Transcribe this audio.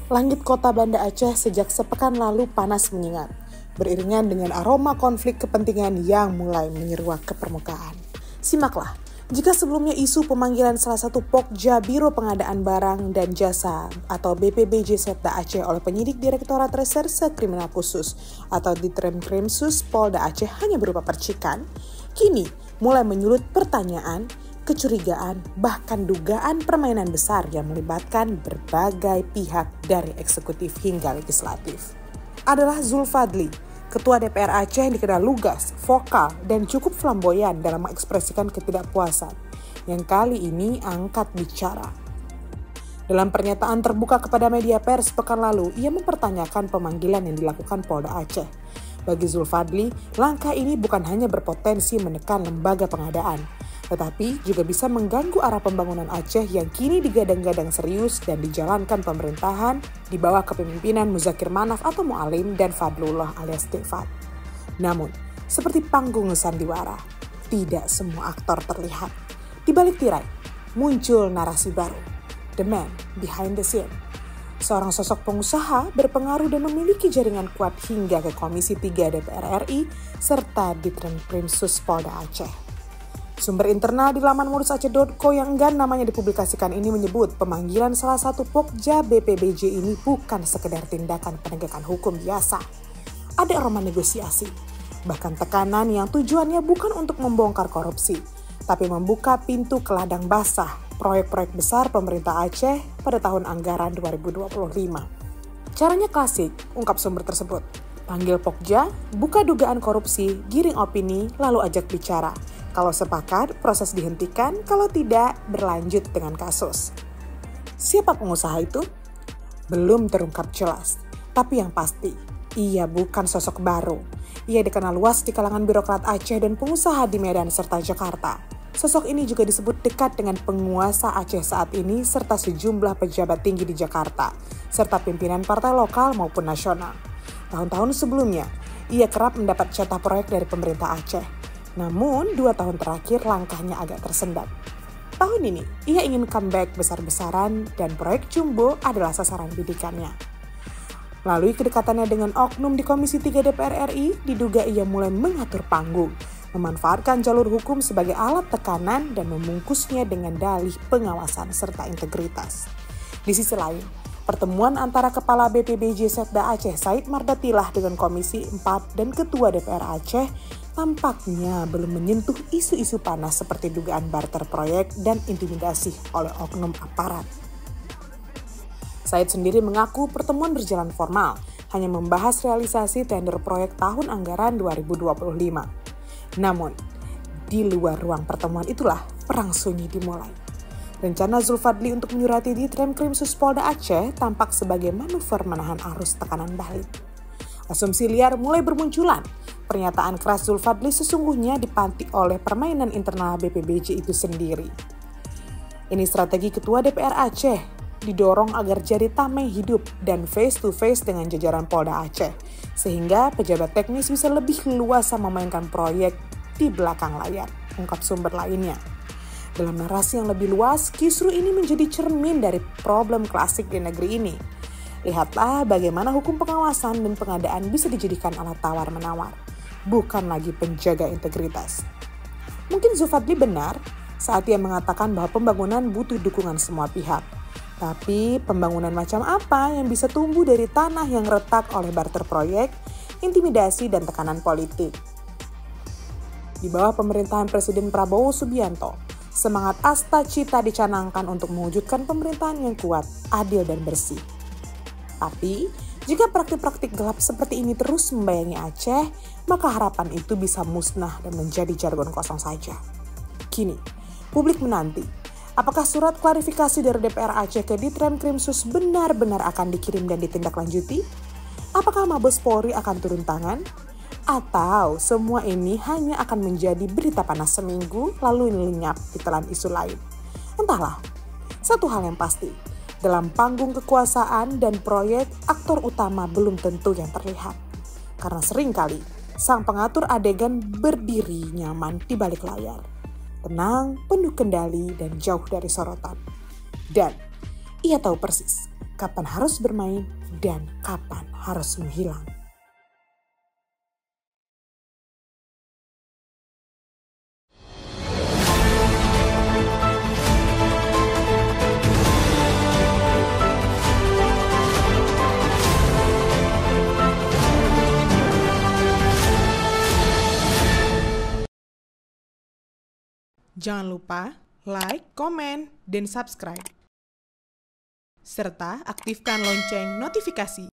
Langit kota Banda Aceh sejak sepekan lalu panas menyengat, beriringan dengan aroma konflik kepentingan yang mulai menyeruak ke permukaan. Simaklah, jika sebelumnya isu pemanggilan salah satu Pokja Biro Pengadaan Barang dan Jasa atau BPBJ Setda Aceh oleh penyidik Direktorat Reserse Kriminal Khusus atau Ditremkrimsus Polda Aceh hanya berupa percikan, kini mulai menyulut pertanyaan, kecurigaan, bahkan dugaan permainan besar yang melibatkan berbagai pihak dari eksekutif hingga legislatif. Adalah Zulfadli, Ketua DPR Aceh yang dikenal lugas, vokal, dan cukup flamboyan dalam mengekspresikan ketidakpuasan, yang kali ini angkat bicara. Dalam pernyataan terbuka kepada media pers pekan lalu, ia mempertanyakan pemanggilan yang dilakukan Polda Aceh. Bagi Zulfadli, langkah ini bukan hanya berpotensi menekan lembaga pengadaan, tetapi juga bisa mengganggu arah pembangunan Aceh yang kini digadang-gadang serius dan dijalankan pemerintahan di bawah kepemimpinan Muzakir Manaf atau Mu'alim dan Fadlullah alias Tefat. Namun, seperti panggung sandiwara, tidak semua aktor terlihat. Di balik tirai, muncul narasi baru, the man behind the scene. Seorang sosok pengusaha berpengaruh dan memiliki jaringan kuat hingga ke Komisi 3 DPR RI serta Ditremkrimsus Polda Aceh. Sumber internal di laman modusaceh.co yang enggan namanya dipublikasikan ini menyebut pemanggilan salah satu Pokja BPBJ ini bukan sekedar tindakan penegakan hukum biasa. Ada aroma negosiasi, bahkan tekanan yang tujuannya bukan untuk membongkar korupsi, tapi membuka pintu ke ladang basah proyek-proyek besar pemerintah Aceh pada tahun anggaran 2025. Caranya klasik, ungkap sumber tersebut. Panggil Pokja, buka dugaan korupsi, giring opini, lalu ajak bicara. Kalau sepakat, proses dihentikan, kalau tidak, berlanjut dengan kasus. Siapa pengusaha itu? Belum terungkap jelas, tapi yang pasti, ia bukan sosok baru. Ia dikenal luas di kalangan birokrat Aceh dan pengusaha di Medan serta Jakarta. Sosok ini juga disebut dekat dengan penguasa Aceh saat ini serta sejumlah pejabat tinggi di Jakarta, serta pimpinan partai lokal maupun nasional. Tahun-tahun sebelumnya, ia kerap mendapat jatah proyek dari pemerintah Aceh. Namun, 2 tahun terakhir langkahnya agak tersendat. Tahun ini, ia ingin comeback besar-besaran dan proyek Jumbo adalah sasaran bidikannya. Melalui kedekatannya dengan oknum di Komisi 3 DPR RI, diduga ia mulai mengatur panggung, memanfaatkan jalur hukum sebagai alat tekanan dan membungkusnya dengan dalih pengawasan serta integritas. Di sisi lain, pertemuan antara Kepala BPBJ Setda Aceh Said Mardatilah dengan Komisi 4 dan Ketua DPR Aceh tampaknya belum menyentuh isu-isu panas seperti dugaan barter proyek dan intimidasi oleh oknum aparat. Said sendiri mengaku pertemuan berjalan formal, hanya membahas realisasi tender proyek tahun anggaran 2025. Namun, di luar ruang pertemuan itulah perang sunyi dimulai. Rencana Zulfadli untuk menyurati Ditremkrimsus Polda Aceh tampak sebagai manuver menahan arus tekanan balik. Asumsi liar mulai bermunculan. Pernyataan keras Zulfadli sesungguhnya dipantik oleh permainan internal BPBJ itu sendiri. Ini strategi Ketua DPR Aceh, didorong agar jadi tameng hidup dan face to face dengan jajaran Polda Aceh, sehingga pejabat teknis bisa lebih leluasa memainkan proyek di belakang layar, ungkap sumber lainnya. Dalam narasi yang lebih luas, kisru ini menjadi cermin dari problem klasik di negeri ini. Lihatlah bagaimana hukum pengawasan dan pengadaan bisa dijadikan alat tawar-menawar, bukan lagi penjaga integritas. Mungkin Zulfadli benar saat ia mengatakan bahwa pembangunan butuh dukungan semua pihak. Tapi pembangunan macam apa yang bisa tumbuh dari tanah yang retak oleh barter proyek, intimidasi, dan tekanan politik? Di bawah pemerintahan Presiden Prabowo Subianto, semangat asta cita dicanangkan untuk mewujudkan pemerintahan yang kuat, adil, dan bersih. Tapi, jika praktik-praktik gelap seperti ini terus membayangi Aceh, maka harapan itu bisa musnah dan menjadi jargon kosong saja. Kini, publik menanti, apakah surat klarifikasi dari DPR Aceh ke Ditremkrimsus benar-benar akan dikirim dan ditindaklanjuti? Apakah Mabes Polri akan turun tangan? Atau semua ini hanya akan menjadi berita panas seminggu lalu lenyap ditelan isu lain? Entahlah, satu hal yang pasti, dalam panggung kekuasaan dan proyek, aktor utama belum tentu yang terlihat. Karena seringkali, sang pengatur adegan berdiri nyaman di balik layar. Tenang, penuh kendali, dan jauh dari sorotan. Dan ia tahu persis kapan harus bermain, dan kapan harus menghilang. Jangan lupa like, komen, dan subscribe. Serta aktifkan lonceng notifikasi.